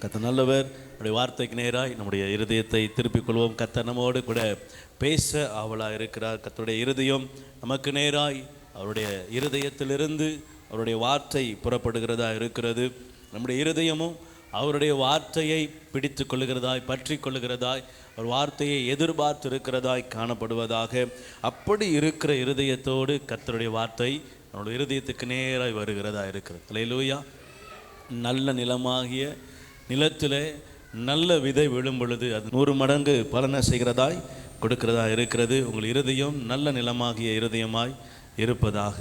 கர்த்தர் நல்லவர். நம்முடைய வார்த்தைக்கு நேராய் நம்முடைய இருதயத்தை திருப்பிக் கொள்வோம். கர்த்தர் நம்மோடு கூட பேச ஆவலாக இருக்கிறார். கர்த்தருடைய இருதயம் நமக்கு நேராய் அவருடைய இருதயத்திலிருந்து அவருடைய வார்த்தை புறப்படுகிறதா இருக்கிறது. நம்முடைய இருதயமும் அவருடைய வார்த்தையை பிடித்து கொள்ளுகிறதாய், பற்றி கொள்ளுகிறதாய், அவர் வார்த்தையை எதிர்பார்த்து இருக்கிறதாய் காணப்படுவதாக. அப்படி இருக்கிற இருதயத்தோடு கர்த்தருடைய வார்த்தை நம்முடைய இருதயத்துக்கு நேராய் வருகிறதா இருக்கிறது. அல்லேலூயா. நல்ல நிலமாகிய நிலத்திலே நல்ல விதை விழும் பொழுது அது 100 மடங்கு பலனை செய்கிறதாய் கொடுக்கிறதா இருக்கிறது. உங்கள் இருதயம் நல்ல நிலமாகிய இருதயமாய் இருப்பதாக.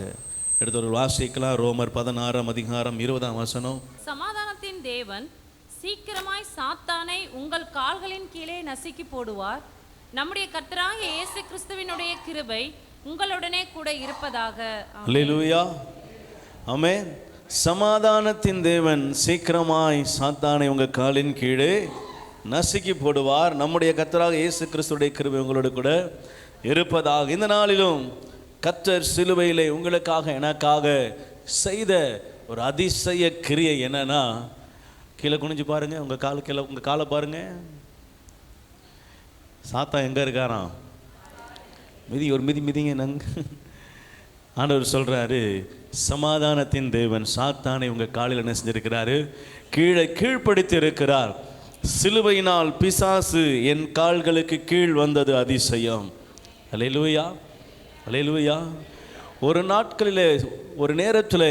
எடுத்தவர்கள் வாசிக்கலாம். ரோமர் 16ஆம் அதிகாரம் 20ஆம் வசனம். சமாதானத்தின் தேவன் சீக்கிரமாய் சாத்தானை உங்கள் கால்களின் கீழே நசுக்கி போடுவார். நம்முடைய கர்த்தராகிய இயேசு கிறிஸ்துவினுடைய கிருபை உங்களுடனே கூட இருப்பதாக. அல்லேலூயா. ஆமென். சமாதானத்தின் தேவன் சீக்கிரமாய் சாத்தானை உங்கள் காலின் கீழே நசுக்கி போடுவார். நம்முடைய கர்த்தராகிய இயேசு கிறிஸ்துடைய கிருபை உங்களோடு கூட இருப்பதாக. இந்த நாளிலும் கர்த்தர் சிலுவையிலே உங்களுக்காக எனக்காக செய்த ஒரு அதிசய கிரியை என்னன்னா, கீழே குனிஞ்சு பாருங்க, உங்கள் காலை பாருங்க. சாத்தா எங்கே இருக்காராம்? ஒரு மிதிங்க நங்க. ஆண்டவர் சொல்கிறாரு, சமாதானத்தின் தேவன் சாத்தானை உங்கள் காலில் என்ன செஞ்சிருக்கிறாரு? கீழ்ப்படுத்தி இருக்கிறார். சிலுவையினால் பிசாசு என் கால்களுக்கு கீழ் வந்தது அதிசயம். அல்லேலூயா, அல்லேலூயா. ஒரு நாட்களிலே, ஒரு நேரத்தில்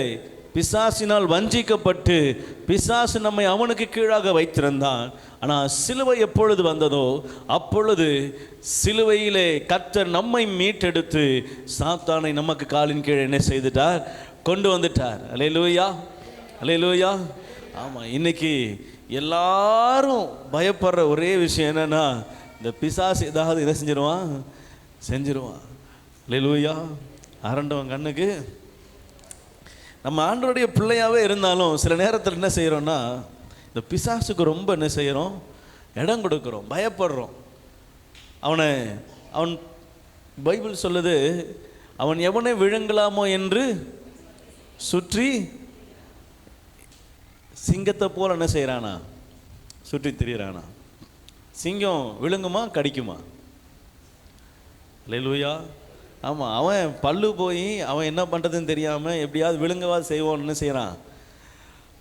பிசாசினால் வஞ்சிக்கப்பட்டு பிசாசு நம்மை அவனுக்கு கீழாக வைத்திருந்தான். ஆனால் சிலுவை எப்பொழுது வந்ததோ அப்பொழுது சிலுவையிலே கர்த்தர் நம்மை மீட்டெடுத்து சாத்தானை நமக்கு காலின் கீழே என்ன செய்துட்டார்? கொண்டு வந்துட்டார். அல்லேலூயா, அல்லேலூயா. ஆமாம், இன்னைக்கு எல்லாரும் பயப்படுற ஒரே விஷயம் என்னன்னா, இந்த பிசாசு ஏதாவது என்ன செஞ்சிருவான். அல்லேலூயா. அரண்டவன் கண்ணுக்கு நம்ம ஆண்டவருடைய பிள்ளையாகவே இருந்தாலும் சில நேரத்தில் என்ன செய்கிறோன்னா, இந்த பிசாசுக்கு ரொம்ப என்ன செய்கிறோம்? இடம் கொடுக்குறோம், பயப்படுறோம். அவன் பைபிள் சொல்லுது, அவன் எவனை விழுங்கலாமோ என்று சுற்றி சிங்கத்தை போல் என்ன செய்கிறானா? சுற்றி திரியிறானா? சிங்கம் விழுங்குமா கடிக்குமா? அல்லேலூயா. ஆமாம், அவன் பல்லு போய் அவன் என்ன பண்ணுறதுன்னு தெரியாமல் எப்படியாவது விழுங்கவாது செய்வோன்னு செய்கிறான்.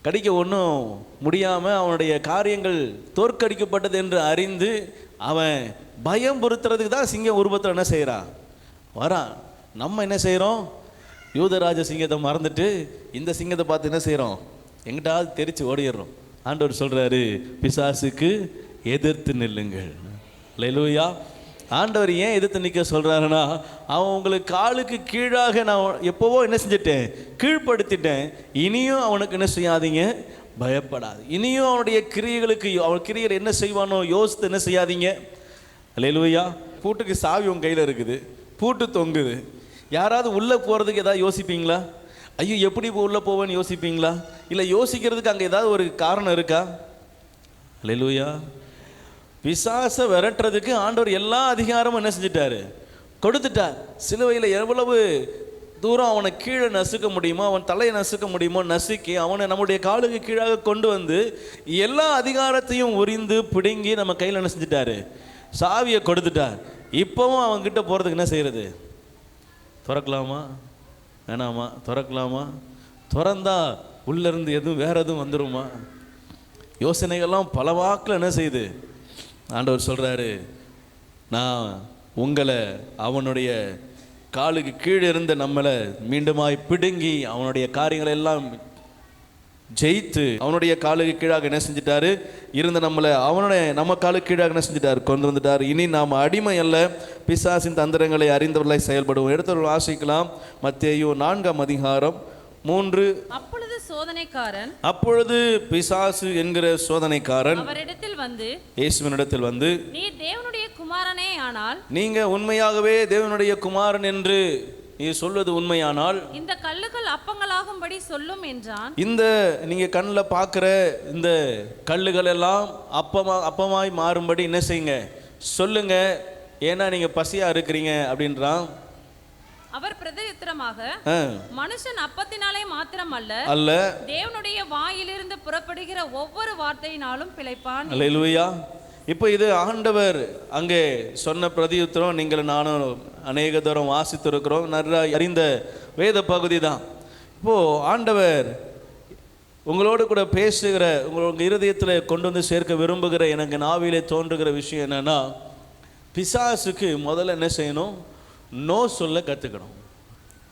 கடிக்க ஒன்றும் முடியாமல் அவனுடைய காரியங்கள் தோற்கடிக்கப்பட்டது என்று அறிந்து அவன் பயம் பொறுத்துறதுக்கு தான் சிங்கம் உருவத்தில் என்ன செய்கிறான்? வரான். நம்ம என்ன செய்கிறோம்? யூதராஜ சிங்கத்தை மறந்துட்டு இந்த சிங்கத்தை பார்த்து என்ன செய்கிறோம்? எங்கிட்டாவது தெரிச்சு ஓடிடுறோம். ஆண்டவர் சொல்கிறாரு, பிசாசுக்கு எதிர்த்து நில்லுங்கள். அல்லேலூயா. ஆண்டவர் ஏன் எதிர்த்து நிற்க சொல்கிறாருன்னா, அவன் உங்களுக்கு காலுக்கு கீழாக நான் எப்போவோ என்ன செஞ்சிட்டேன்? கீழ்ப்படுத்திட்டேன். இனியும் அவனுக்கு என்ன செய்யாதீங்க? பயப்படாது. இனியும் அவனுடைய கிரியைகளுக்கு, அவன் கிரியைகள் என்ன செய்வானோ யோசித்து என்ன செய்யாதீங்க. அல்லேலூயா. பூட்டுக்கு சாவி உங்கள் கையில் இருக்குது, பூட்டு தொங்குது. யாராவது உள்ளே போகிறதுக்கு ஏதாவது யோசிப்பீங்களா? ஐயோ எப்படி உள்ளே போவேன்னு யோசிப்பீங்களா? இல்லை யோசிக்கிறதுக்கு அங்கே ஏதாவது ஒரு காரணம் இருக்கா? அல்லேலூயா. பிசாசை விரட்டுறதுக்கு ஆண்டவர் எல்லா அதிகாரமும் என்ன செஞ்சிட்டாரு? கொடுத்துட்டார். சிலுவையில் எவ்வளவு தூரம் அவனை கீழே நசுக்க முடியுமோ, அவன் தலையை நசுக்க முடியுமோ நசுக்கி அவனை நம்முடைய காலுக்கு கீழாக கொண்டு வந்து எல்லா அதிகாரத்தையும் உரிந்து பிடுங்கி நம்ம கையில் என்ன செஞ்சிட்டாரு? சாவியை கொடுத்துட்டார். இப்போவும் அவன்கிட்ட போகிறதுக்கு என்ன செய்கிறது? திறக்கலாமா வேணாமா? திறக்கலாமா? திறந்தா உள்ளேருந்து எதுவும் வேறு எதுவும் வந்துடுமா? யோசனைகள்லாம் பல வாக்கில் என்ன செய்யுது? ஆண்டவர் சொல்கிறாரு, நான் உங்களை அவனுடைய காலுக்கு கீழே இருந்த நம்மளை மீண்டுமாய் பிடுங்கி அவனுடைய காரியங்களை எல்லாம் ஜெயித்து அவனுடைய காலுக்கு கீழாக என்ன செஞ்சிட்டாரு? இருந்த நம்மளை நம்ம காலுக்கு கீழாக என்ன செஞ்சிட்டார்? கொண்டு வந்துட்டார். இனி நாம் அடிமை அல்ல, பிசாசின் தந்திரங்களை அறிந்தவர்களாய் செயல்படுவோம். எடுத்தவர்கள் வாசிக்கலாம். மத்தேயு 4ஆம் அதிகாரம் 3. அப்பொழுது பிசாசு என்கிற சோதனைக்காரன் அவரிடத்தில் வந்து, இயேசுவினிடத்தில் வந்து, நீ தேவனுடைய குமாரனே ஆனால், நீங்க உண்மையாகவே தேவனுடைய குமாரன் என்று நீ சொல்வது உண்மையானால் இந்த கல்லுகள் அப்பங்களாகும்படி சொல்லும் என்றான். இந்த நீங்க கண்ணில் பார்க்குற இந்த கல்லுகள் எல்லாம் அப்பமாய் மாறும்படி என்ன செய்யுங்க? சொல்லுங்க, ஏன்னா நீங்க பசியா இருக்கிறீங்க அப்படின்றான். அவர் பிரதியுத்தரமாக, மனுஷன் அப்பத்தினாலே மாத்திரம் அல்ல, தேவனுடைய வாயிலிருந்து புறப்படுகிற ஒவ்வொரு வார்த்தையினாலும் பிழைப்பான். அல்லேலூயா. இப்போ இது ஆண்டவர் அங்கே சொன்ன பிரதியுத்தரம். நீங்கள் நானும் அநேக தூரம் வாசித்திருக்கிறோம், நல்லா அறிந்த வேத பகுதி தான். இப்போது ஆண்டவர் உங்களோடு கூட பேசுகிற, உங்கள் இருதயத்தில் கொண்டு வந்து சேர்க்க விரும்புகிற, எனக்கு நாவிலே தோன்றுகிற விஷயம் என்னென்னா, பிசாசுக்கு முதல்ல என்ன செய்யணும்? நோ சொல்ல கற்றுக்கணும்.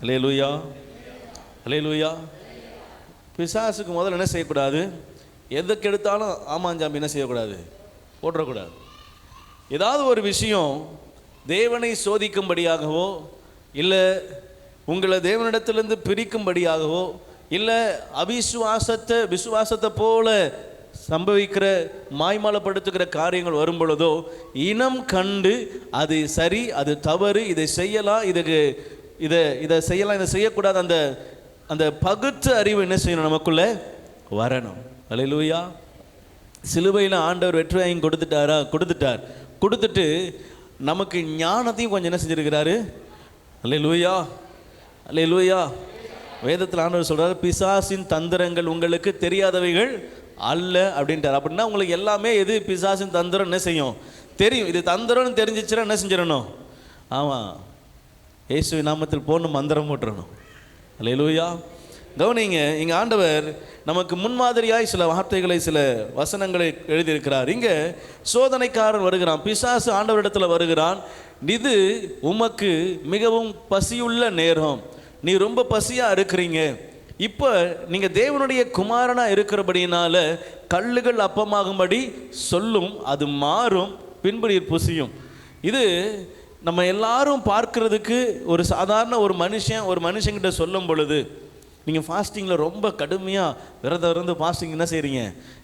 அல்லேலூயா, அல்லேலூயா. பிசாசுக்கு முதல்ல என்ன செய்யக்கூடாது? எதுக்கு எடுத்தாலும் ஆமாஞ்சாமி என்ன செய்யக்கூடாது? போட்டுறக்கூடாது. ஏதாவது ஒரு விஷயம் தேவனை சோதிக்கும்படியாகவோ, இல்லை உங்களை தேவனிடத்திலிருந்து பிரிக்கும்படியாகவோ, இல்லை விசுவாசத்தை போல சம்பவிக்கிற மாய்மாலப்படுத்துகிற காரியங்கள் வரும் பொழுதோ, இனம் கண்டு அது சரி, அது தவறு, இதை செய்யலாம், இதை செய்யலாம், இதை செய்யக்கூடாது, அந்த அந்த பகுத்து அறிவு என்ன செய்யணும்? நமக்குள்ளே வரணும். அல்லேலூயா. சிலுவையில் ஆண்டவர் வெற்றி வாங்கி கொடுத்துட்டு நமக்கு ஞானத்தையும் கொஞ்சம் என்ன செஞ்சிருக்கிறாரு? அல்லேலூயா, அல்லேலூயா. வேதத்தில் ஆண்டவர் சொல்றாரு, பிசாசின் தந்திரங்கள் உங்களுக்கு தெரியாதவைகள் அல்ல அப்படின்ட்டார். அப்படின்னா உங்களுக்கு எல்லாமே எது பிசாசின் தந்திரம் என்ன செய்யும்? தெரியும். இது தந்திரம்னு தெரிஞ்சிச்சுன்னா என்ன செஞ்சிடணும்? ஆமாம், இயேசுவின் நாமத்தில் போகணும், மந்திரம் போட்டுறணும். அல்லேலூயா. கவனிங்க, இங்கே ஆண்டவர் நமக்கு முன்மாதிரியாய் சில வார்த்தைகளை, சில வசனங்களை எழுதியிருக்கிறார். இங்கே சோதனைக்காரன் வருகிறான், பிசாசு ஆண்டவரிடத்தில் வருகிறான். இது உமக்கு மிகவும் பசியுள்ள நேரம், நீ ரொம்ப பசியாக இருக்கிறீங்க, இப்போ நீங்கள் தேவனுடைய குமாரனாக இருக்கிறபடினால கல்லுகள் அப்பமாகும்படி சொல்லும், அது மாறும், பின்பு நீர் புசியும். இது நம்ம எல்லாரும் பார்க்கறதுக்கு ஒரு சாதாரண ஒரு மனுஷங்கிட்ட சொல்லும் பொழுது, நீங்கள் ஃபாஸ்டிங்கில் ரொம்ப கடுமையாக விரதம் ஃபாஸ்டிங் என்ன செய்கிறீங்க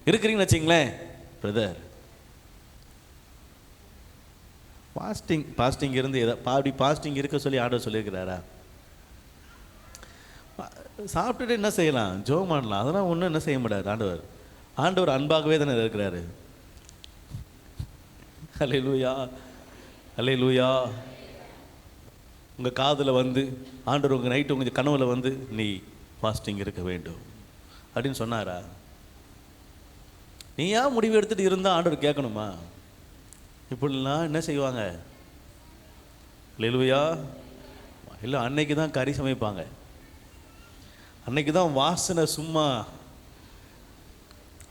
இருக்கிறீங்கன்னு வச்சிங்களேன், பிரதர் ஃபாஸ்டிங் இருந்து அப்படி ஃபாஸ்டிங் இருக்க சொல்லி ஆர்டர் சொல்லியிருக்கிறாரா? சாப்பிட்டுட்டு என்ன செய்யலாம்? ஜெபம் பண்ணலாம், அதெல்லாம் ஒன்றும் என்ன செய்ய முடியாது. ஆண்டவர் அன்பாகவே தானே இருக்கிறாரு. அல்லேலூயா, அல்லேலூயா. உங்கள் காதில் வந்து ஆண்டவர் உங்கள் நைட்டு உங்கள் கனவுல வந்து நீ ஃபாஸ்டிங் இருக்க வேண்டும் அப்படின்னு சொன்னாரா? நீ ஏன் முடிவு எடுத்துகிட்டு இருந்தால் ஆண்டவர் கேட்கணுமா? இப்படிலாம் என்ன செய்வாங்க? அல்லேலூயா. இல்லை, அன்னைக்கு தான் கறி சமைப்பாங்க, அன்னைக்கு தான் வாசனை, சும்மா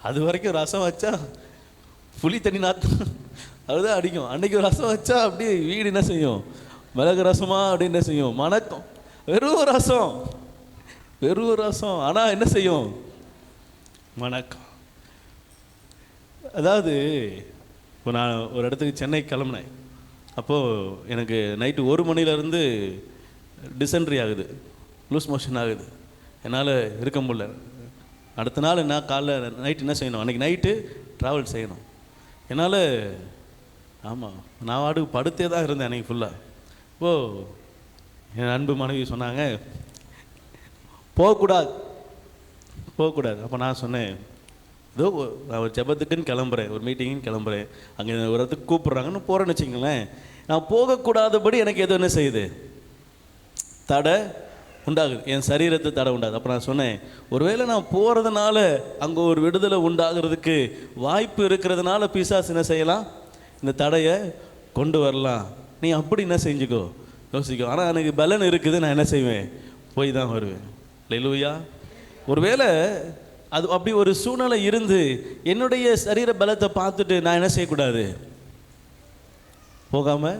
அது வரைக்கும் ரசம் வச்சா புளி தண்ணி நாத்தம் அதுதான் அடிக்கும். அன்னைக்கு ரசம் வச்சா அப்படியே வீடு என்ன செய்யும்? மிளகு ரசமா அப்படின்னு என்ன செய்யும்? மணக்கம். வெறும் ரசம், ஆனால் என்ன செய்யும்? மணக்கம். அதாவது இப்போ நான் ஒரு இடத்துக்கு சென்னை கிளம்புனேன். அப்போது எனக்கு நைட்டு 1 மணிலேருந்து டிசென்ட்ரி ஆகுது, லூஸ் மோஷன் ஆகுது, என்னால் இருக்க முடியல. அடுத்த நாள் நான் காலைல நைட்டு என்ன செய்யணும்? அன்றைக்கி நைட்டு ட்ராவல் செய்யணும். என்னால் ஆமாம், நான் வாடகை படுத்தே தான் இருந்தேன் அன்றைக்கி ஃபுல்லாக. இப்போது என் அன்பு மனைவி சொன்னாங்க, போகக்கூடாது. அப்போ நான் சொன்னேன், ஏதோ நான் ஒரு ஜெபத்துக்குன்னு கிளம்புறேன், ஒரு மீட்டிங்குன்னு கிளம்புறேன், அங்கே ஒரு இடத்துக்கு கூப்பிட்றாங்கன்னு போகிறேன்னு வச்சுங்களேன், நான் போகக்கூடாதபடி எனக்கு எதுவும் என்ன செய்யுது? தடை உண்டாகுது, என் சரீரத்தை தடை உண்டாகுது. அப்போ நான் சொன்னேன், ஒருவேளை நான் போகிறதுனால அங்கே ஒரு விடுதலை உண்டாகிறதுக்கு வாய்ப்பு இருக்கிறதுனால பிசாசு என்ன செய்யலாம்? இந்த தடையை கொண்டு வரலாம். நீ அப்படி என்ன செஞ்சுக்கோ, யோசிக்கோ. ஆனால் எனக்கு பலன் இருக்குது, நான் என்ன செய்வேன்? போய் தான் வருவேன். அல்லேலூயா. ஒருவேளை அது அப்படி ஒரு சூழ்நிலை இருந்து என்னுடைய சரீர பலத்தை பார்த்துட்டு நான் என்ன செய்யக்கூடாது? போகாமல்.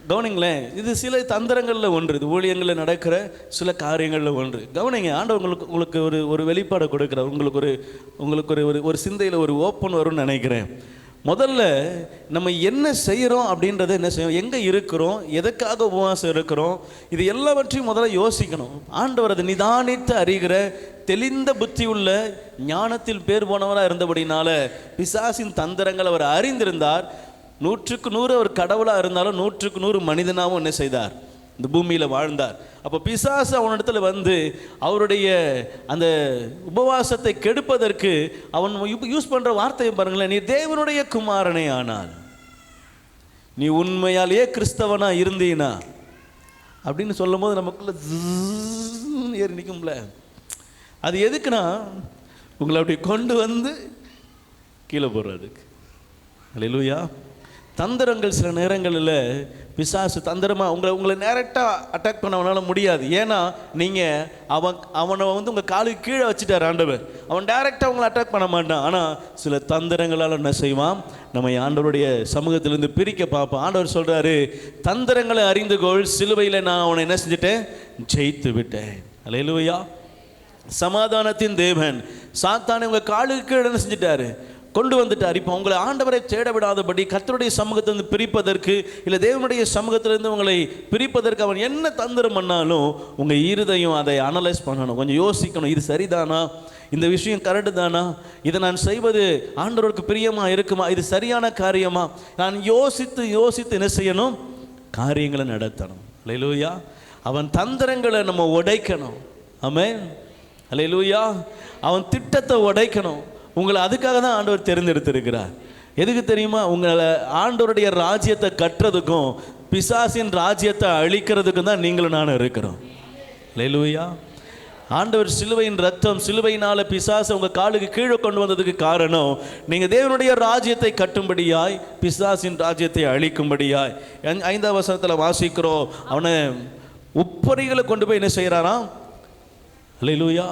கவனிங்களேன், இது சில தந்திரங்களில் ஒன்று, இது ஊழியங்களில் நடக்கிற சில காரியங்களில் ஒன்று. கவனிங்க, ஆண்டவர் உங்களுக்கு ஒரு வெளிப்பாடை கொடுக்குறார். உங்களுக்கு ஒரு சிந்தையில் ஒரு ஓப்பன் வரும்னு நினைக்கிறேன். முதல்ல நம்ம என்ன செய்கிறோம் அப்படின்றத என்ன செய்யணும், எங்கே இருக்கிறோம், எதுக்காக உபவாசம் இருக்கிறோம், இது எல்லாவற்றையும் முதல்ல யோசிக்கணும். ஆண்டவர் அதை நிதானித்து அறிகிற தெளிந்த புத்தி உள்ள ஞானத்தில் பேர் போனவராக இருந்தபடினால பிசாசின் தந்திரங்கள் அவர் அறிந்திருந்தார். 100க்கு 100 அவர் கடவுளாக இருந்தாலும் 100க்கு 100 மனிதனாகவும் என்ன செய்தார்? இந்த பூமியில் வாழ்ந்தார். அப்போ பிசாசு அவனிடத்துல வந்து அவருடைய அந்த உபவாசத்தை கெடுப்பதற்கு அவன் யூஸ் பண்ணுற வார்த்தையை பாருங்களேன், நீ தேவனுடைய குமாரனே ஆனால், நீ உண்மையாலேயே கிறிஸ்தவனா இருந்தீனா, அப்படின்னு சொல்லும் போது நமக்குள்ள ஏறி நிற்கும்ல. அது எதுக்குன்னா உங்களை அப்படி கொண்டு வந்து கீழே போடுறதுக்கு. அல்லேலூயா. தந்திரங்கள் சில நேரங்களில் பிசாசு தந்திரமாக உங்களை டைரெக்டாக அட்டாக் பண்ணவனால முடியாது. ஏன்னா நீங்கள் அவனை வந்து உங்கள் காலுக்கு கீழே வச்சுட்டார் ஆண்டவர். அவன் டைரெக்டாக உங்களை அட்டாக் பண்ண மாட்டான். ஆனால் சில தந்திரங்களால் என்ன செய்வான், நம்ம ஆண்டவருடைய சமூகத்திலிருந்து பிரிக்க பார்ப்போம். ஆண்டவர் சொல்கிறாரு, தந்திரங்களை அறிந்து கொள், சிலுவையில் நான் அவனை என்ன செஞ்சுட்டேன், ஜெயித்து விட்டேன். அல்லேலூயா. சமாதானத்தின் தேவன் சாத்தானை உங்கள் காலுக்கு கீழே என்ன செஞ்சுட்டாரு, கொண்டு வந்துட்டார். இப்போ உங்களை ஆண்டவரை தேட விடாதபடி கர்த்தருடைய சமூகத்திலிருந்து பிரிப்பதற்கு, இல்லை தேவனுடைய சமூகத்திலிருந்து உங்களை பிரிப்பதற்கு அவன் என்ன தந்திரம் பண்ணாலும் உங்கள் இருதயம் அதை அனலைஸ் பண்ணணும், கொஞ்சம் யோசிக்கணும். இது சரிதானா, இந்த விஷயம் கரெக்டு தானா, இதை நான் செய்வது ஆண்டவருக்கு பிரியமாக இருக்குமா, இது சரியான காரியமா, நான் யோசித்து என்ன செய்யணும், காரியங்களை நடத்தணும். அல்லேலூயா. அவன் தந்திரங்களை நம்ம உடைக்கணும். ஆமென். அல்லேலூயா. அவன் திட்டத்தை உடைக்கணும். உங்களை அதுக்காக தான் ஆண்டவர் தேர்ந்தெடுத்திருக்கிறார். எதுக்கு தெரியுமா, உங்களை ஆண்டவருடைய ராஜ்யத்தை கட்டுறதுக்கும் பிசாசின் ராஜ்யத்தை அழிக்கிறதுக்கும் தான் நீங்களும் நானும் இருக்கிறோம். அல்லேலூயா. ஆண்டவர் சிலுவையின் ரத்தம், சிலுவையினால பிசாசை உங்கள் காலுக்கு கீழே கொண்டு வந்ததுக்கு காரணம் நீங்கள் தேவனுடைய ராஜ்யத்தை கட்டும்படியாய், பிசாசின் ராஜ்யத்தை அழிக்கும்படியாய். 5ஆம் வசனத்தில் வாசிக்கிறோம், அவனை உப்பரிகளை கொண்டு போய் என்ன செய்கிறாராம். அல்லேலூயா.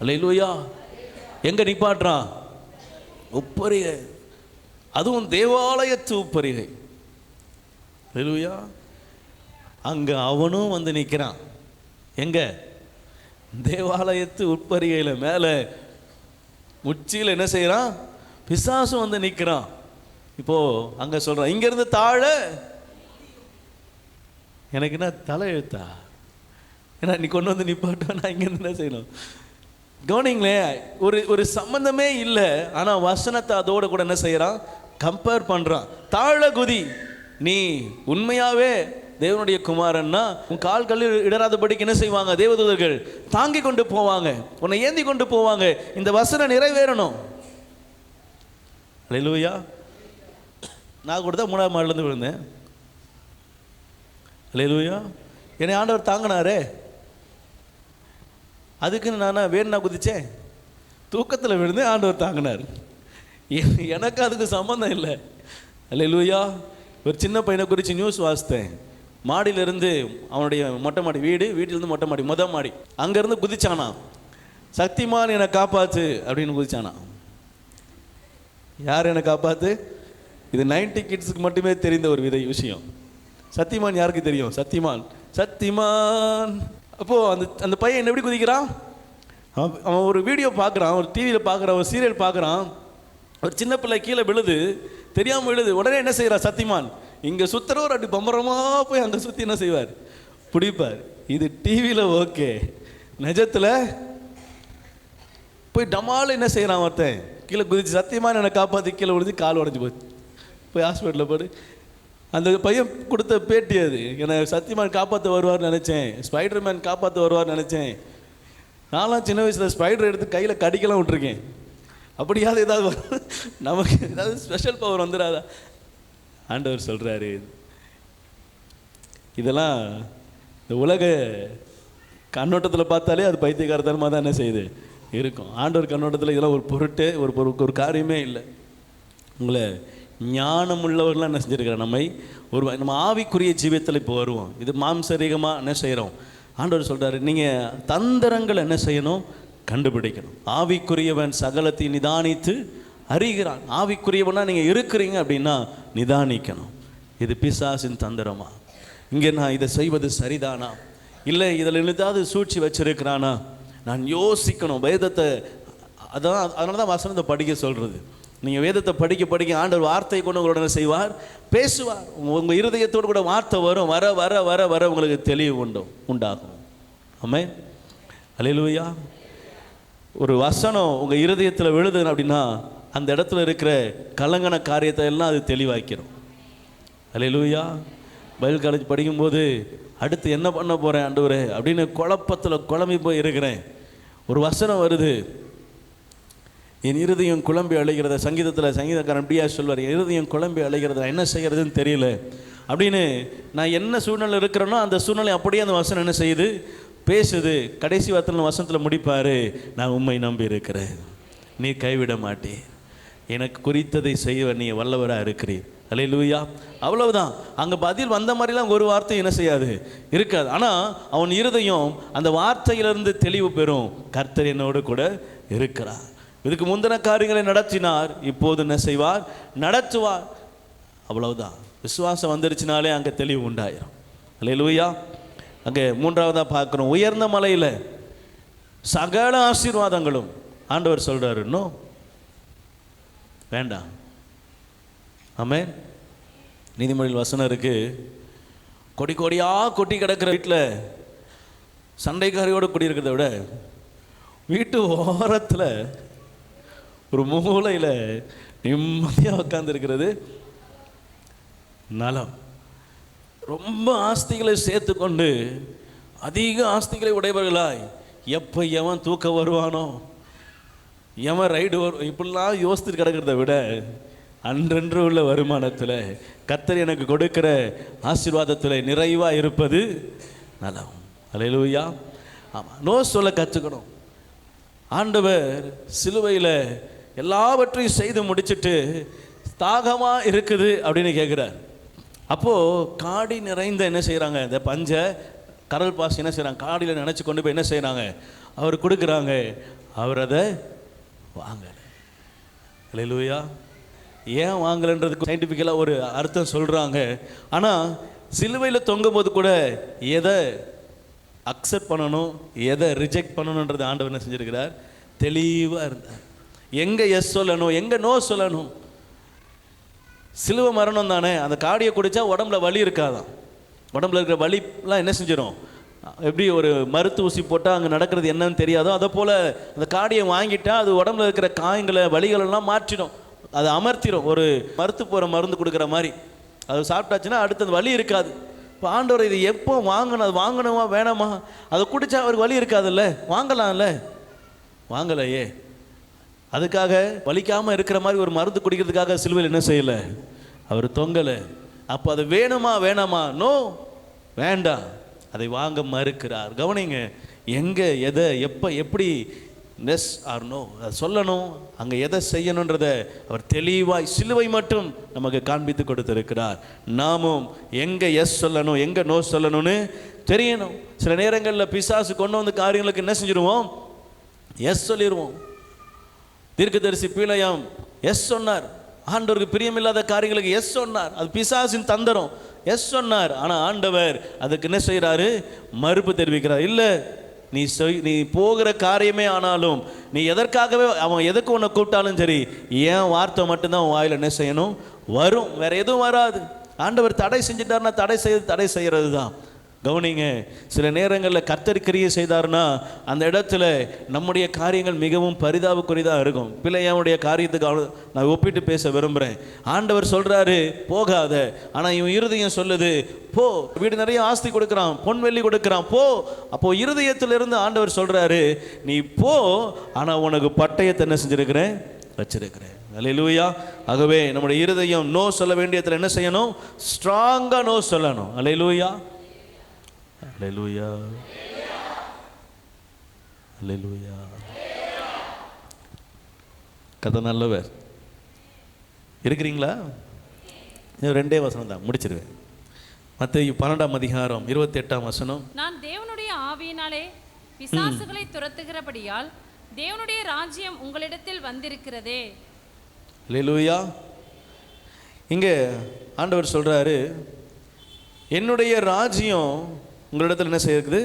அல்லேலூயா. எங்க நிப்பாட்டுறான், உப்பரிகை, அதுவும் தேவாலயத்து உப்பரிகை. அல்லேலூயா. அங்க அவனும் வந்து நிற்கிறான். எங்க, தேவாலயத்து உட்பரிகையில் மேலே உச்சியில் என்ன செய்கிறான், பிசாசும் வந்து நிற்கிறான். இப்போ அங்க சொல்றான், இங்கிருந்து தாழ எனக்கு என்ன தலை எழுத்தா, ஏன்னா நீ கொண்டு வந்து நிப்பாட்டா, நான் இங்கிருந்து என்ன செய்யணும். கவனிங்களே, ஒரு சம்பந்தமே இல்லை. ஆனால் வசனத்தை அதோட கூட என்ன செய்யறான், கம்பேர் பண்ணுறான். தாழ குதி, நீ உண்மையாகவே தேவனுடைய குமாரன்னா உன் கால் கல்லில் இடராதபடிக்கு என்ன செய்வாங்க, தேவதூதர்கள் தாங்கி கொண்டு போவாங்க, உன்னை ஏந்தி கொண்டு போவாங்க. இந்த வசனம் நிறைவேறணும். அல்லேலூயா. நான் கூட தான் 3ஆம் மாடிலேருந்து விழுந்தேன். அல்லேலூயா. என்னை ஆண்டவர் தாங்கினாரே, அதுக்குன்னு நான் வேணும்னா குதிச்சேன், தூக்கத்தில் விழுந்து ஆண்டவர் தாங்கினார். எனக்கு அதுக்கு சம்மந்தம் இல்லை. அல்லேலூயா. ஒரு சின்ன பையனை குறித்து நியூஸ் வாசித்தேன். மாடியிலிருந்து அவனுடைய மொட்டை மாடி வீட்டிலேருந்து மொட்டை மாடி, மாடி, அங்கேருந்து குதிச்சானா, சக்திமான் என்னை காப்பாற்று அப்படின்னு குதிச்சானா. யார் என்னை காப்பாற்று, இது 90 கிட்ஸுக்கு மட்டுமே தெரிந்த ஒரு விஷயம். சக்திமான் யாருக்கு தெரியும், சக்திமான். அப்போது அந்த பையன் என்ன எப்படி குதிக்கிறான், அவன் ஒரு வீடியோ பார்க்குறான், ஒரு டிவியில் பார்க்குறான், ஒரு சீரியல் பார்க்குறான், ஒரு சின்ன பிள்ளை கீழே விழுது, தெரியாமல் விழுது. உடனே என்ன செய்கிறார் சக்திமான், இங்கே சுற்றுறவர் அப்படி பம்பரமாக போய் அங்கே சுற்றி என்ன செய்வார், பிடிப்பார். இது டிவியில் ஓகே, நிஜத்தில் போய் டமால் என்ன செய்கிறான் ஒருத்தன், கீழே குதிச்சு சத்தியமான என்னை காப்பாற்றி கீழே விழுந்து கால் உடஞ்சி போச்சு, போய் ஹாஸ்பிட்டலில் போய். அந்த பையன் கொடுத்த பேட்டி அது. என்னை சத்தியமான் காப்பாற்ற வருவார்னு நினச்சேன், ஸ்பைடர்மேன் காப்பாற்ற வருவார்னு நினச்சேன். நான்லாம் சின்ன வயசில் ஸ்பைடர் எடுத்து கையில் கடிக்கலாம் விட்டுருக்கேன். அப்படியாவது ஏதாவது நமக்கு ஏதாவது ஸ்பெஷல் பவர் வந்துடாதா? ஆண்டவர் சொல்கிறாரு, இதெல்லாம் இந்த உலக கண்ணோட்டத்தில் பார்த்தாலே அது பைத்தியக்காரத்தனமாக தான் என்ன செய்யுது இருக்கும். ஆண்டவர் கண்ணோட்டத்தில் இதெல்லாம் ஒரு பொருட்டு ஒரு காரியமே இல்லை. உங்களை ஞானம் உள்ளவர்களாம் என்ன செஞ்சுருக்கிறோம், நம்ம ஆவிக்குரிய ஜீவியத்தில் இப்போ வருவோம். இது மாம்சரீகமாக என்ன செய்கிறோம். ஆண்டவர் சொல்கிறாரு, நீங்கள் தந்திரங்கள் என்ன செய்யணும், கண்டுபிடிக்கணும். ஆவிக்குரியவன் சகலத்தை நிதானித்து அறிகிறான். ஆவிக்குரியவனா நீங்கள் இருக்கிறீங்க அப்படின்னா நிதானிக்கணும். இது பிசாசின் தந்திரமா, இங்கே நான் இதை செய்வது சரிதானா, இல்லை இதில் ஏதாவது சூழ்ச்சி வச்சிருக்கிறானா, நான் யோசிக்கணும். வேதத்தை அதனால தான் வசனத்தை படிக்க சொல்கிறது. நீங்கள் வேதத்தை படிக்க ஆண்டவர் வார்த்தை கொண்டு உங்களோட செய்வார், பேசுவார். உங்கள் இருதயத்தோடு கூட வார்த்தை வரும், வர வர வர வர உங்களுக்கு தெளிவு உண்டாகும். ஆமென். அல்லேலூயா. ஒரு வசனம் உங்கள் இருதயத்தில் விழுது அப்படின்னா அந்த இடத்துல இருக்கிற கலங்கன காரியத்தை எல்லாம் அது தெளிவாக்கிறோம். அல்லேலூயா. பைபிள் காலேஜ் படிக்கும்போது அடுத்து என்ன பண்ண போகிறேன் ஆண்டவரே அப்படின்னு குழப்பத்தில் குழம்பி போய் இருக்கிறேன். ஒரு வசனம் வருது, என் இருதயம் குழம்பி அழைகிறத. சங்கீதக்காரன் அப்படியா சொல்வார், என் இருதயம் குழம்பி அழைகிறத, என்ன செய்கிறதுன்னு தெரியல. அப்படின்னு நான் என்ன சூழ்நிலை இருக்கிறேனோ அந்த சூழ்நிலை அப்படியே அந்த வசனம் என்ன செய்யுது, பேசுது. கடைசி வார்த்தையில் வசனத்தில் முடிப்பார், நான் உம்மை நம்பி இருக்கிறேன், நீ கைவிட மாட்டே, எனக்கு குறித்ததை செய்ய நீ வல்லவராக இருக்கிறீர். அல்லேலூயா. அவ்வளவுதான். அங்கே பதில் வந்த மாதிரிலாம் ஒரு வார்த்தை என்ன செய்யாது, இருக்காது. ஆனால் அவன் இருதயம் அந்த வார்த்தையிலிருந்து தெளிவு பெறும், கர்த்தர் என்னோடு கூட இருக்கிறார். இதுக்கு முந்தின காரியங்களை நடத்தினார், இப்போது என்ன செய்வார், நடத்துவார். அவ்வளவுதான். விசுவாசம் வந்துருச்சுனாலே அங்கே தெளிவு உண்டாயிரும். அல்லேலூயா. அங்கே மூன்றாவதாக பார்க்குறோம், உயர்ந்த மலையில் சகல ஆசீர்வாதங்களும் ஆண்டவர் சொல்கிறாரு, இன்னும் வேண்டாம். ஆமென். நீதிமொழியில் வசனம் இருக்கு, கொடி கொடியாக கொட்டி கிடக்கிற வீட்டில் சண்டைக்காரியோடு குடியிருக்கிறத விட வீட்டு ஓரத்தில் ஒரு மூலையில் நிம்மதியாக உட்காந்துருக்கிறது நலம். ரொம்ப ஆஸ்திகளை சேர்த்து கொண்டு அதிக ஆஸ்திகளை உடையவர்களாய் எப்போ எவன் தூக்க வருவானோ, எவன் ரைடு வரும், இப்படிலாம் யோசித்து கிடக்கிறத விட அன்றன்று உள்ள வருமானத்தில் கர்த்தர் எனக்கு கொடுக்கிற ஆசீர்வாதத்தில் நிறைவாக இருப்பது நலம். அல்லேலூயா. ஆமாம், நோ சொல்ல கற்றுக்கணும். ஆண்டவர் சிலுவையில் எல்லாவற்றையும் செய்து முடிச்சுட்டு தாகமாக இருக்குது அப்படின்னு கேட்குறார். அப்போது காடி நிறைந்த என்ன செய்கிறாங்க, இந்த பஞ்ச கடல் பாசி என்ன செய்கிறாங்க, காடியில் நினச்சி கொண்டு போய் என்ன செய்கிறாங்க, அவர் கொடுக்குறாங்க. அவர் அதை வாங்கலை. அல்லேலூயா. ஏன் வாங்கலைன்றதுக்கு சயின்டிஃபிக்கலாக ஒரு அர்த்தம் சொல்கிறாங்க. ஆனால் சிலுவையில் தொங்கும் போது கூட எதை அக்செப்ட் பண்ணணும், எதை ரிஜெக்ட் பண்ணணுன்றது ஆண்டவர் என்ன செஞ்சுருக்கிறார், தெளிவாக இருந்தார். எங்கே எஸ் சொல்லணும், எங்கே நோ சொல்லணும். சிலுவை மரணம் தானே, அந்த காடியை குடித்தா உடம்புல வலி இருக்காதான். உடம்புல இருக்கிற வலிலாம் என்ன செஞ்சிடும், எப்படி ஒரு மருத்துவ ஊசி போட்டால் அங்கே நடக்கிறது என்னன்னு தெரியாதோ அதை போல் அந்த காடியை வாங்கிட்டால் அது உடம்புல இருக்கிற காயங்களை வலிகளெல்லாம் மாற்றிடும், அதை அமர்த்திடும். ஒரு மருத்துவ போகிற மருந்து கொடுக்குற மாதிரி அது சாப்பிட்டாச்சுன்னா அடுத்தது வலி இருக்காது. இப்போ ஆண்டவர் இது எப்போ வாங்கணும், அது வாங்கணுமா வேணாமா, அதை குடித்தா அவருக்கு வலி இருக்காதுல்ல, வாங்கலாம்ல, வாங்கலையே. அதுக்காக வலிக்காமல் இருக்கிற மாதிரி ஒரு மருந்து குடிக்கிறதுக்காக சிலுவையில் என்ன செய்யலை, அவர் தொங்கலை. அப்போ அது வேணுமா வேணாமா, நோ வேண்டாம், அதை வாங்க மறுக்கிறார். கவனிங்க, எங்கே எதை எப்போ எப்படி நெஸ் ஆர் நோ அதை சொல்லணும், அங்கே எதை செய்யணுன்றதை அவர் தெளிவாய் சிலுவை மட்டும் நமக்கு காண்பித்து கொடுத்திருக்கிறார். நாமும் எங்கே எஸ் சொல்லணும் எங்கே நோ சொல்லணும்னு தெரியணும். சில நேரங்களில் பிசாசு கொண்டு வந்து காரியங்களுக்கு என்ன செஞ்சிருவோம், எஸ் சொல்லிடுவோம். தீர்க்கதரிசி பீலையாம் எஸ் சொன்னார், ஆண்டவருக்கு பிரியமில்லாத காரியங்களுக்கு எஸ் சொன்னார், அது பிசாசின் தந்திரம். எஸ் சொன்னார், ஆனால் ஆண்டவர் அதுக்கு என்ன செய்கிறாரு, மறுப்பு தெரிவிக்கிறார். இல்லை, நீ போகிற காரியமே ஆனாலும், நீ எதற்காகவே அவன் எதுக்கு உன்னை கூப்பிட்டாலும் சரி, ஏன் வார்த்தை மட்டும்தான் உன் வாயில் என்ன செய்யணும், வரும், வேற எதுவும் வராது. ஆண்டவர் தடை செஞ்சிட்டாருன்னா தடை செய்கிறது தான். கவனிங்க, சில நேரங்களில் கர்த்தர் கிரியை செய்தார்னா அந்த இடத்துல நம்முடைய காரியங்கள் மிகவும் பரிதாபக்குரியதாக இருக்கும். பிள்ளையாவுடைய காரியத்துக்கு நான் ஒப்பிட்டு பேச விரும்புகிறேன். ஆண்டவர் சொல்கிறாரு போகாத, ஆனால் இவன் இருதயம் சொல்லுது போ. வீடு நிறைய ஆஸ்தி கொடுக்குறான், பொன் வெள்ளி கொடுக்குறான், போ. அப்போது இருதயத்திலிருந்து ஆண்டவர் சொல்கிறாரு நீ போ, ஆனால் உனக்கு பட்டயத்தை என்ன செஞ்சுருக்கிறேன், வச்சிருக்கிறேன். அல்லேலூயா. ஆகவே நம்முடைய இருதயம் நோ சொல்ல வேண்டியதில் என்ன செய்யணும், ஸ்ட்ராங்காக நோ சொல்லணும். அல்லேலூயா. அல்லேலூயா. அல்லேலூயா. கதை நல்லவர். இருக்கிறீங்களா? ரெண்டே வசனம் தான் முடிச்சிருவேன். மத்தேயு 12ஆம் அதிகாரம் 28ஆம் வசனம். நான் தேவனுடைய ஆவியினாலே பிசாசுகளை துரத்துகிறபடியால் தேவனுடைய ராஜ்யம் உங்களிடத்தில் வந்திருக்கிறதே. அல்லேலூயா. இங்கே ஆண்டவர் சொல்றாரு, என்னுடைய ராஜ்யம் உங்களிடத்தில் என்ன செய்யுது,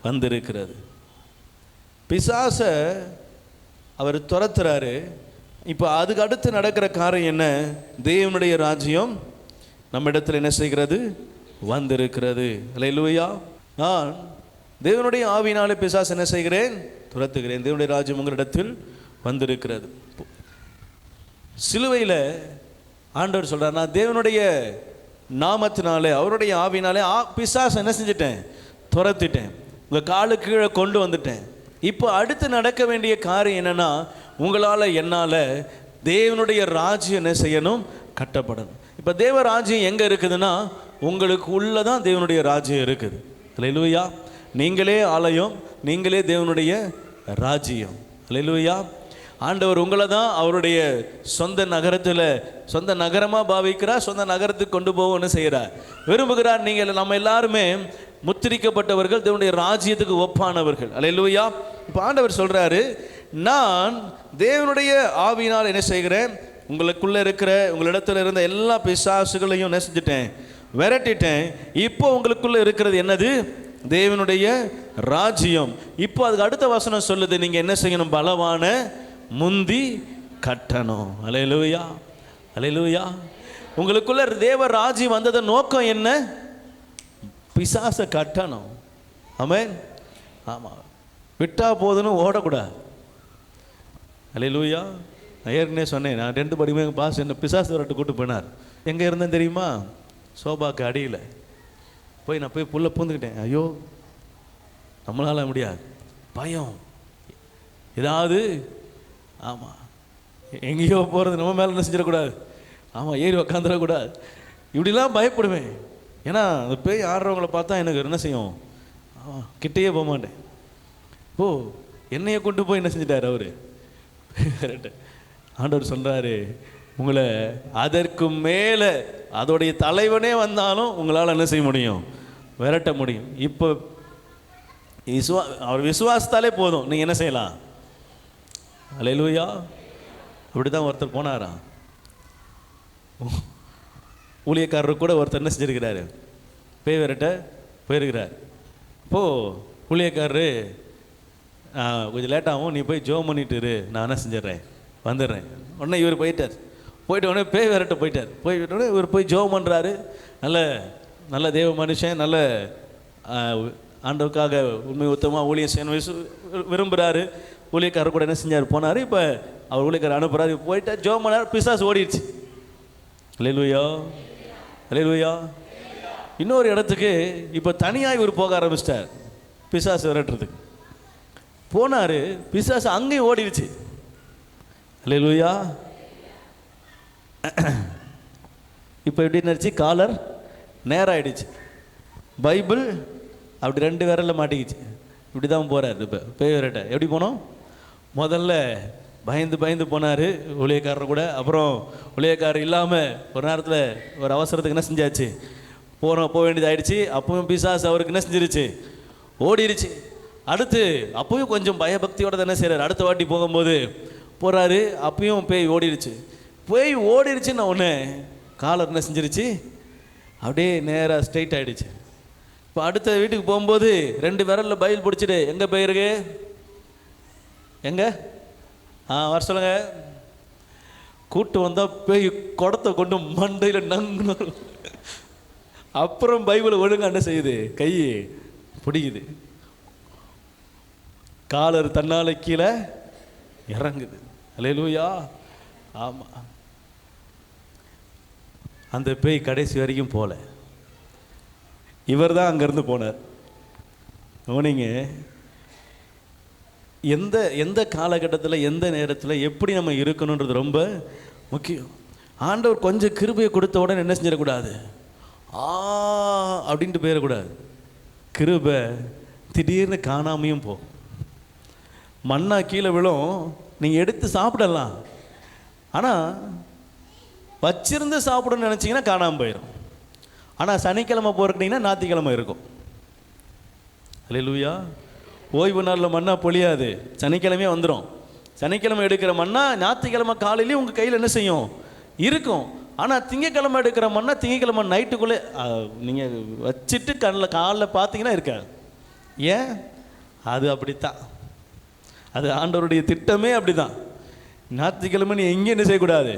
வந்திருக்கிறது. பிசாசை அவர் துரத்துறாரு. இப்போ அதுக்கு அடுத்து நடக்கிற காரியம் என்ன, தேவனுடைய ராஜ்யம் நம்ம இடத்துல என்ன செய்கிறது, வந்திருக்கிறது. அல்லேலூயா. நான் தேவனுடைய ஆவியினாலே பிசாசு என்ன செய்கிறேன், துரத்துகிறேன். தேவனுடைய ராஜ்யம் உங்களிடத்தில் வந்திருக்கிறது. சிலுவையில் ஆண்டவர் சொல்றார், நான் தேவனுடைய நாமத்தினாலே அவருடைய ஆவினாலே பிசாசு என்ன செஞ்சிட்டேன், துரத்திட்டேன், உங்கள் காலு கீழே கொண்டு வந்துட்டேன். இப்போ அடுத்து நடக்க வேண்டிய காரியம் என்னன்னா, உங்களால் என்னால் தேவனுடைய ராஜ்யம் என்ன செய்யணும், கட்டப்படணும். இப்போ தேவ ராஜ்யம் எங்கே இருக்குதுன்னா உங்களுக்கு உள்ளதான் தேவனுடைய ராஜ்யம் இருக்குது. அல்லேலூயா. நீங்களே ஆலயம், நீங்களே தேவனுடைய ராஜ்யம். அல்லேலூயா. ஆண்டவர் உங்களை தான் அவருடைய சொந்த நகரத்தில் சொந்த நகரமாக பாவிக்கிறார், சொந்த நகரத்துக்கு கொண்டு போகணும்னு செய்கிறார், விரும்புகிறார். நீங்கள் நம்ம எல்லாருமே முத்திரிக்கப்பட்டவர்கள், தேவனுடைய ராஜ்யத்துக்கு ஒப்பானவர்கள். அல்லேலூயா. இப்போ ஆண்டவர் சொல்கிறாரு, நான் தேவனுடைய ஆவியினால் என்ன செய்கிறேன், உங்களுக்குள்ளே இருக்கிற உங்களிடத்தில் இருந்த எல்லா பிசாசுகளையும் என்ன செஞ்சுட்டேன், விரட்டிட்டேன். இப்போ உங்களுக்குள்ளே இருக்கிறது என்னது, தேவனுடைய ராஜ்யம். இப்போ அதுக்கு அடுத்த வசனம் சொல்லுது, நீங்கள் என்ன செய்யணும், பலவான முந்தி கட்டணும். அல்லேலூயா. அல்லேலூயா. உங்களுக்குள்ள தேவ ராஜ்யம் வந்ததன் நோக்கம் என்ன, பிசாசை கட்டணும். ஆமென். ஆமாம், விட்டா போதுன்னு ஓடக்கூடாது. அல்லேலூயா. நான் ஏற்கனவே சொன்னேன், நான் 10th படிக்கும்போது எங்கள் பாஸ் என்ன பிசாசு விரட்டு கூட்டு போனார். எங்கே இருந்தேன் தெரியுமா, சோபாக்கு அடியில் போய் நான் போய் புல்ல பூந்துக்கிட்டேன். ஐயோ நம்மளால முடியாது, பயம் ஏதாவது. ஆமாம், எங்கேயோ போகிறது, நம்ம மேலே என்ன செஞ்சிடக்கூடாது, ஆமாம் ஏறி உக்காந்துடக்கூடாது, இப்படிலாம் பயப்படுவேன். ஏன்னா அந்த பேய் ஆடுறவங்கள பார்த்தா எனக்கு என்ன செய்யும், கிட்டேயே போக மாட்டேன். ஓ, என்னையை கொண்டு போய் என்ன செஞ்சிட்டார் அவர். கரெக்டு. ஆண்டவர் சொல்கிறாரு, உங்களை அதற்கு மேலே அதோடைய தலைவனே வந்தாலும் உங்களால் என்ன செய்ய முடியும், விரட்ட முடியும். இப்போ அவர் விசுவாசத்தாலே போதும், நீங்கள் என்ன செய்யலாம். அல்லேலூயா. அப்படி தான் ஒருத்தர் போனாரா, ஊழியக்காரர் கூட ஒருத்தர் என்ன செஞ்சுருக்கிறாரு, பேய் விரட்ட போயிருக்கிறார். இப்போது ஊழியக்காரரு, கொஞ்சம் லேட்டாகும், நீ போய் ஜோம் பண்ணிட்டு இரு, நான் என்ன செஞ்சிடறேன், வந்துடுறேன். உடனே இவர் போயிட்டார். போயிட்டு உடனே பேய் விரட்ட போயிட்டார். போய்விட்டோடனே இவர் போய் ஜோம் பண்ணுறாரு. நல்ல நல்ல தேவ மனுஷன், நல்ல ஆண்டவருக்காக உண்மை உத்தமாக ஊழியம் செய்யணும் விரும்புகிறாரு. ஊழியக்காரர் கூட என்ன செஞ்சார், போனார். இப்போ அவர் ஊழியக்காரர் அனுப்புகிறாரு. போயிட்டார், ஜோம் பண்ணார், பிசாசு ஓடிடுச்சு. அல்லேலூயா. அல்லேலூயா. இன்னொரு இடத்துக்கு இப்போ தனியாக இவர் போக ஆரம்பிச்சிட்டார், பிசாசு விரட்டுறதுக்கு போனார். பிசாசு அங்கேயும் ஓடிடுச்சு. அல்லேலூயா. இப்போ எப்படி நினச்சி, காலர் நேரம் ஆகிடுச்சு, பைபிள் அப்படி 2 விரலில் மாட்டிக்கிச்சு. இப்படி தான் போகிறார். இப்போ பேய் விரட்ட எப்படி போனோம், முதல்ல பயந்து பயந்து போனார் ஊழியக்காரர் கூட. அப்புறம் ஊழியக்காரர் இல்லாமல் ஒரு நேரத்தில் ஒரு அவசரத்துக்கு என்ன செஞ்சாச்சு, போக வேண்டியது ஆயிடுச்சு. அப்பவும் பிசாசு அவருக்கு என்ன செஞ்சிருச்சு, ஓடிடுச்சு. அடுத்து அப்பவும் கொஞ்சம் பயபக்தியோட தானே செய்கிறார். அடுத்த வாட்டி போகும்போது போகிறாரு, அப்பயும் பேய் ஓடிடுச்சு. பேய் ஓடிடுச்சுன்னு ஒன்று காலர் என்ன செஞ்சிருச்சு, அப்படியே நேராக ஸ்ட்ரைட் ஆகிடுச்சு. இப்போ அடுத்த வீட்டுக்கு போகும்போது 2 விரலில் பைபிள் பிடிச்சிட்டு, எங்கே போயிருக்கு, எங்கே வர சொல்லுங்க. கூட்டு வந்தால் பேய் குடத்தை கொண்டு மண்டையில் நங்கு. அப்புறம் பைபிளை ஒழுங்காக என்ன செய்யுது, கை பிடிக்குது. காலர் தன்னால் கீழே இறங்குது. அல்லேலூயா. ஆமாம், அந்த பேய் கடைசி வரைக்கும் போல. இவர் தான் அங்கேருந்து போனார். கவனிங்க, எந்த எந்த காலகட்டத்தில் எந்த நேரத்தில் எப்படி நம்ம இருக்கணுன்றது ரொம்ப முக்கியம். ஆண்டவர் கொஞ்சம் கிருபையை கொடுத்த உடனே என்ன செஞ்சிடக்கூடாது, அப்படின்ட்டு போயிடக்கூடாது. கிருபை திடீர்னு காணாமையும் போகும். மண்ணா கீழே விழும், நீங்கள் எடுத்து சாப்பிடலாம். ஆனால் வச்சிருந்து சாப்பிடணும்னு நினச்சிங்கன்னா காணாமல் போயிடும். ஆனால் சனிக்கிழமை போகிறீங்கன்னா ஞாயிற்றுக்கிழமை இருக்கும். அல்லேலூயா. ஓய்வு நாளில் மண்ணா பொழியாது, சனிக்கிழமையே வந்துடும். சனிக்கிழமை எடுக்கிற மண்ணா ஞாயிற்றுக்கிழமை காலையிலேயும் உங்கள் கையில் என்ன செய்யும், இருக்கும். ஆனால் திங்கக்கிழமை எடுக்கிற மண்ணா திங்கக்கிழமை நைட்டுக்குள்ளே நீங்கள் வச்சுட்டு காலைல பார்த்தீங்கன்னா இருக்காது. ஏன், அது அப்படித்தான். அது ஆண்டவருடைய திட்டமே அப்படி தான். ஞாயிற்றுக்கிழமை நீ எங்கேயும் என்ன செய்யக்கூடாது,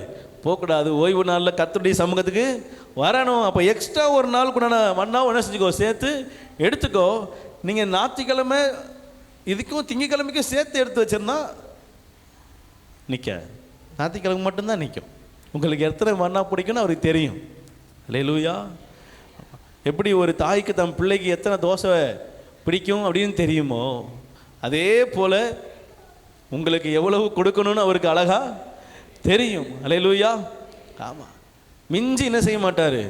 போகக்கூடாது. ஓய்வு நாளில் கர்த்தருடைய சமூகத்துக்கு வரணும். அப்போ எக்ஸ்ட்ரா ஒரு நாள் கூட மண்ணாவும் என்ன செஞ்சுக்கோ, சேர்த்து எடுத்துக்கோ. நீங்கள் ஞாயிற்றுக்கிழமை இதுக்கும் திங்கக்கிழமைக்கும் சேர்த்து எடுத்து வச்சிருந்தா நிற்க, ஞாயிற்றுக்கிழமை மட்டும்தான் நிற்கும். உங்களுக்கு எத்தனை மண்ணா பிடிக்கும்னு அவருக்கு தெரியும். அல்லேலூயா. எப்படி ஒரு தாய்க்கு தன் பிள்ளைக்கு எத்தனை தோசை பிடிக்கும் அப்படின்னு தெரியுமோ, அதே போல் உங்களுக்கு எவ்வளவு கொடுக்கணும்னு அவருக்கு அழகா தெரியும். அல்லேலூயா. ஆமாம், மிஞ்சி என்ன செய்ய மாட்டார்,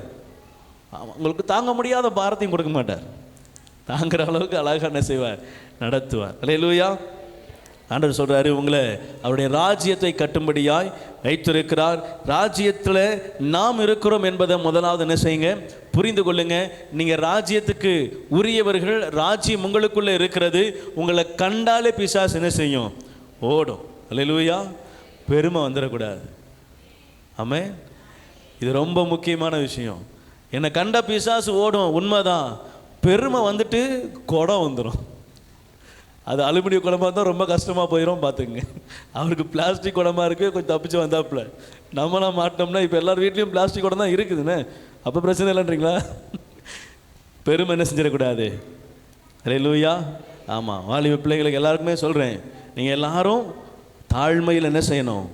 உங்களுக்கு தாங்க முடியாத பாரத்தையும் கொடுக்க மாட்டார். தாங்குற அளவுக்கு அழகாக என்ன செய்வார், நடத்துவார். அல்லேலூயா. ஆண்டவர் சொல்கிறாரு, உங்களை அவருடைய ராஜ்யத்தை கட்டும்படியாய் வைத்திருக்கிறார். ராஜ்யத்தில் நாம் இருக்கிறோம் என்பதை முதலாவது என்ன செய்யுங்க, புரிந்து கொள்ளுங்க. நீங்கள் ராஜ்யத்துக்கு உரியவர்கள். ராஜ்யம் உங்களுக்குள்ளே இருக்கிறது. உங்களை கண்டாலே பிசாசு என்ன செய்யும், ஓடும். அல்லேலூயா. பெருமை வந்துடக்கூடாது. ஆமென். இது ரொம்ப முக்கியமான விஷயம். என்னை கண்ட பிசாசு ஓடும், உண்மைதான். பெருமை வந்துட்டு குடம் வந்துடும். அது அலுமினிய குடமாக தான் ரொம்ப கஷ்டமாக போயிடும். பார்த்துங்க, அவருக்கு பிளாஸ்டிக் குடமாக இருக்குது, கொஞ்சம் தப்பிச்சு வந்தாப்புல. நம்மளாம் மாட்டோம்னா இப்போ எல்லார் வீட்லேயும் பிளாஸ்டிக் குடம் தான் இருக்குதுன்னு, அப்போ பிரச்சனை இல்லைன்றீங்களா? பெருமை என்ன செஞ்சிடக்கூடாது. அல்லேலூயா. ஆமாம், வாலிப பிள்ளைகளுக்கு எல்லாருக்குமே சொல்கிறேன், நீங்கள் எல்லாரும் தாழ்மையில் என்ன செய்யணும்,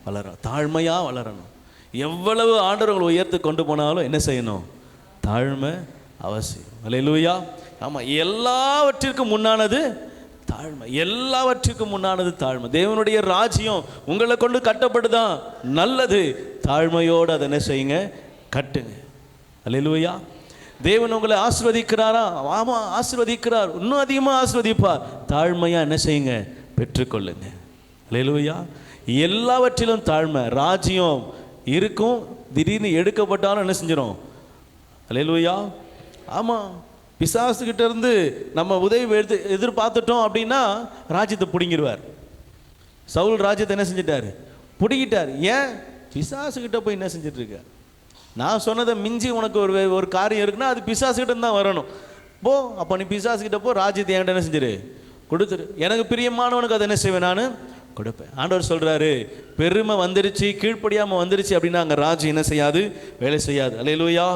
வளரணும். தாழ்மையாக வளரணும். எவ்வளவு ஆண்டவர்களை உயர்த்து கொண்டு போனாலும் என்ன செய்யணும், தாழ்மை அவசியம். அல்லேலூயா. ஆமாம், எல்லாவற்றிற்கும் முன்னானது தாழ்மை. எல்லாவற்றுக்கும் முன்னானது தாழ்மை. தேவனுடைய ராஜ்யம் உங்களை கொண்டு கட்டப்படுதான், நல்லது. தாழ்மையோடு அதை என்ன செய்யுங்க, கட்டுங்க. அல்லேலூயா. தேவன் உங்களை ஆசீர்வதிக்கிறாரா? ஆமாம், ஆசீர்வதிக்கிறார். இன்னும் அதிகமாக ஆசீர்வதிப்பார். தாழ்மையாக என்ன செய்யுங்க, பெற்றுக்கொள்ளுங்க. அல்லேலூயா. எல்லாவற்றிலும் தாழ்மை. ராஜ்யம் இருக்கும், திடீர்னு எடுக்கப்பட்டாலும் என்ன செஞ்சிடும். அல்லேலூயா. ஆமாம், பிசாசுகிட்ட இருந்து நம்ம உதவி எதிர்பார்த்துட்டோம் அப்படின்னா ராஜ்யத்தை பிடுங்கிடுவார். சவுல் ராஜ்யத்தை என்ன செஞ்சிட்டாரு, பிடுங்கிட்டார். ஏன்? பிசாசுகிட்ட போய் என்ன செஞ்சிட்டு இருக்க. நான் சொன்னதை மிஞ்சி உனக்கு ஒரு காரியம் இருக்குன்னா அது பிசாசுகிட்ட தான் வரணும். போ, அப்போ நீ பிசாசுகிட்ட போ, ராஜ்யத்தை என்கிட்ட என்ன செஞ்சிரு, கொடுத்துரு. எனக்கு பிரியமானவனுக்கு அதை என்ன செய்வேன், நான் கொடுப்பேன். ஆண்டவர் சொல்கிறாரு, பெருமை வந்துருச்சு, கீழ்ப்படியாமல் வந்துருச்சு அப்படின்னா அங்கே ராஜ்யம் என்ன செய்யாது, வேலை செய்யாது. அல்லேலூயா.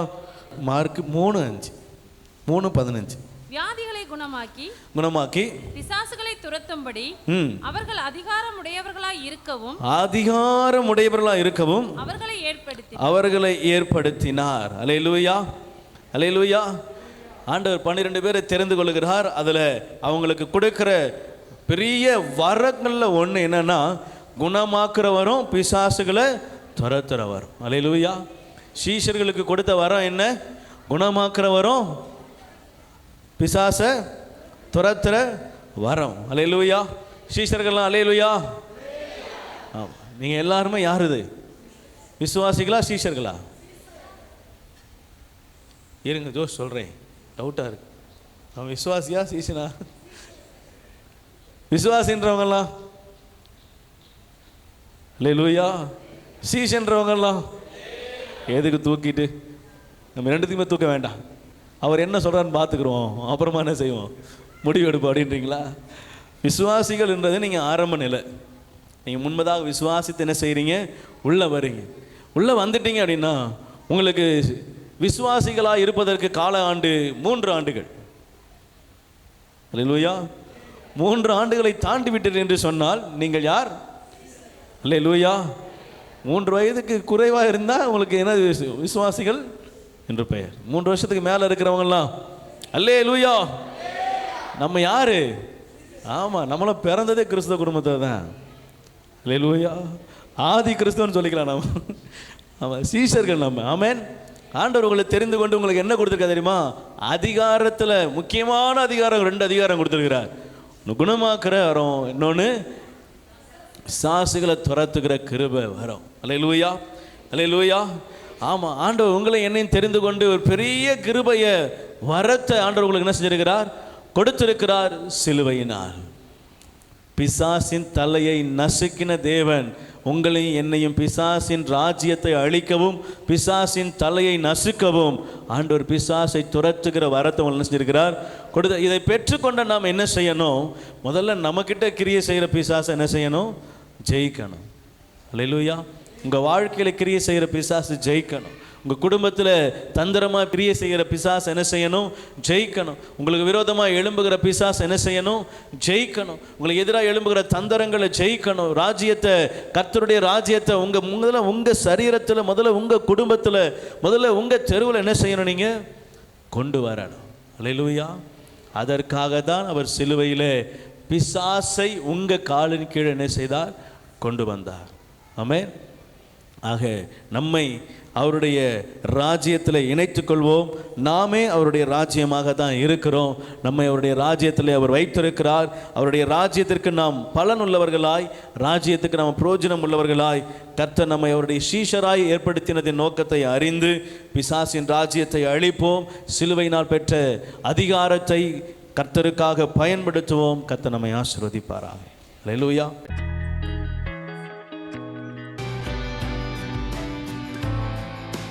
மார்க் 3:15. வியாதிகளை குணமாக்கி பிசாசுகளை துரத்தும்படி அவர்கள் அதிகாரமுடையவர்களாய் இருக்கவும் அவர்களை ஏற்படுத்தினார். அல்லேலூயா. அல்லேலூயா. ஆண்டவர் 12 பேரை தெரிந்து கொள்கிறார். அதில் அவங்களுக்கு கொடுக்கிற பெரிய வரங்களில் ஒன்று என்னன்னா, குணமாக்குறவரும் பிசாசுகளை துரத்துறவரும். அல்லேலூயா. சீஷர்களுக்கு கொடுத்த வரம் என்ன? குணமாக்குறவரும் பிசாசை துரத்துற வரம். அல்லேலூயா. சீஷர்கள்லாம் அல்லேலூயா. ஆமாம், நீங்கள் எல்லாருமே யார் இது, விசுவாசிகளா சீஷர்களா? இருங்க ஜோஷ் சொல்கிறேன், டவுட்டாக இருக்கு. அவன் விசுவாசியா சீஷனா? விசுவாசின்றவங்கெல்லாம் அல்லேலூயா. சீஷன்றவங்கெல்லாம் எதுக்கு தூக்கிட்டு, நம்ம ரெண்டுத்தையுமே தூக்க வேண்டாம். அவர் என்ன சொல்கிறான்னு பார்த்துக்குறோம், அப்புறமா என்ன செய்வோம், முடிவு எடுப்போம் அப்படின்றீங்களா? விசுவாசிகள் என்றது நீங்கள் ஆரம்ப நிலை. நீங்கள் முன்பதாக விசுவாசித்து என்ன செய்கிறீங்க, உள்ளே வரீங்க. உள்ளே வந்துட்டீங்க அப்படின்னா உங்களுக்கு விசுவாசிகளாக இருப்பதற்கு கால ஆண்டு 3 ஆண்டுகள். அல்லேலூயா. 3 ஆண்டுகளை தாண்டி விட்டீர்கள் என்று சொன்னால் நீங்கள் யார்? அல்லேலூயா. 3 வயதுக்கு குறைவாக இருந்தால் உங்களுக்கு என்ன விசுவாசிகள் என்று பெயர். 3 வருஷத்துக்கு மேலே இருக்கிறவங்கலாம் அல்லேலூயா. நம்ம யாரு? ஆமாம், நம்மளாம் பிறந்ததே கிறிஸ்தவ குடும்பத்தில் தான். அல்லேலூயா. ஆதி கிறிஸ்தவன்னு சொல்லிக்கலாம் நம்ம. ஆமாம், சீஷர்கள் நம்ம. ஆமென். ஆண்டவர் உங்களை தெரிந்து கொண்டு உங்களுக்கு என்ன கொடுத்துருக்கா தெரியுமா? அதிகாரத்தில் முக்கியமான அதிகாரம், 2 அதிகாரம் கொடுத்துருக்கிறார். ஒன்று குணமாக்குற வரோம், இன்னொன்று சாசுகளை துரத்துக்கிற கிருபை வரும். அல்லேலூயா. அல்லேலூயா. ஆமாம், ஆண்டவர் உங்களை என்னையும் தெரிந்து கொண்டு ஒரு பெரிய கிருபையை வரத்தை ஆண்டவர் உங்களுக்கு என்ன செஞ்சிருக்கிறார், கொடுத்திருக்கிறார். சிலுவையினால் பிசாசின் தலையை நசுக்கின தேவன் உங்களையும் என்னையும் பிசாசின் ராஜ்யத்தை அழிக்கவும் பிசாசின் தலையை நசுக்கவும் ஆண்டவர் பிசாசை துரத்துகிற வரத்தை உங்களுக்கு என்ன செஞ்சிருக்கிறார், கொடுத்த. இதை பெற்றுக்கொண்ட நாம் என்ன செய்யணும்? முதல்ல நம்மக்கிட்ட கிரியை செய்கிற பிசாசை என்ன செய்யணும்? ஜெயிக்கணும். அல்லேலூயா. உங்கள் வாழ்க்கையில் கிரியை செய்கிற பிசாசு ஜெயிக்கணும். உங்கள் குடும்பத்தில் தந்திரமாக கிரியை செய்கிற பிசாசு என்ன செய்யணும்? ஜெயிக்கணும். உங்களுக்கு விரோதமாக எழும்புகிற பிசாசு என்ன செய்யணும்? ஜெயிக்கணும். உங்களுக்கு எதிராக எழும்புகிற தந்திரங்களை ஜெயிக்கணும். ராஜ்யத்தை, கர்த்தருடைய ராஜ்யத்தை முதல்ல உங்கள் சரீரத்தில், முதல்ல உங்கள் குடும்பத்தில், முதல்ல உங்கள் தெருவில் என்ன செய்யணும்? நீங்கள் கொண்டு வரணும். அல்லேலூயா. அதற்காக தான் அவர் சிலுவையில் பிசாசை உங்கள் காலின் கீழே என்ன செய்தார்? கொண்டு வந்தார். ஆமென். ஆக நம்மை அவருடைய ராஜ்யத்தில் இணைத்துக் கொள்வோம். நாமே அவருடைய ராஜ்யமாக தான் இருக்கிறோம். நம்மை அவருடைய ராஜ்யத்தில் அவர் வைத்திருக்கிறார். அவருடைய ராஜ்யத்திற்கு நாம் பலனுள்ளவர்களாய், ராஜ்யத்துக்கு நாம் பிரயோஜனம் உள்ளவர்களாய், கர்த்தர் நம்மை அவருடைய சீஷராய் ஏற்படுத்தினதின் நோக்கத்தை அறிந்து பிசாசின் ராஜ்யத்தை அழிப்போம். சிலுவையினால் பெற்ற அதிகாரத்தை கர்த்தருக்காக பயன்படுத்துவோம். கர்த்தர் நம்மை ஆசீர்வதிப்பாராக. அல்லேலூயா.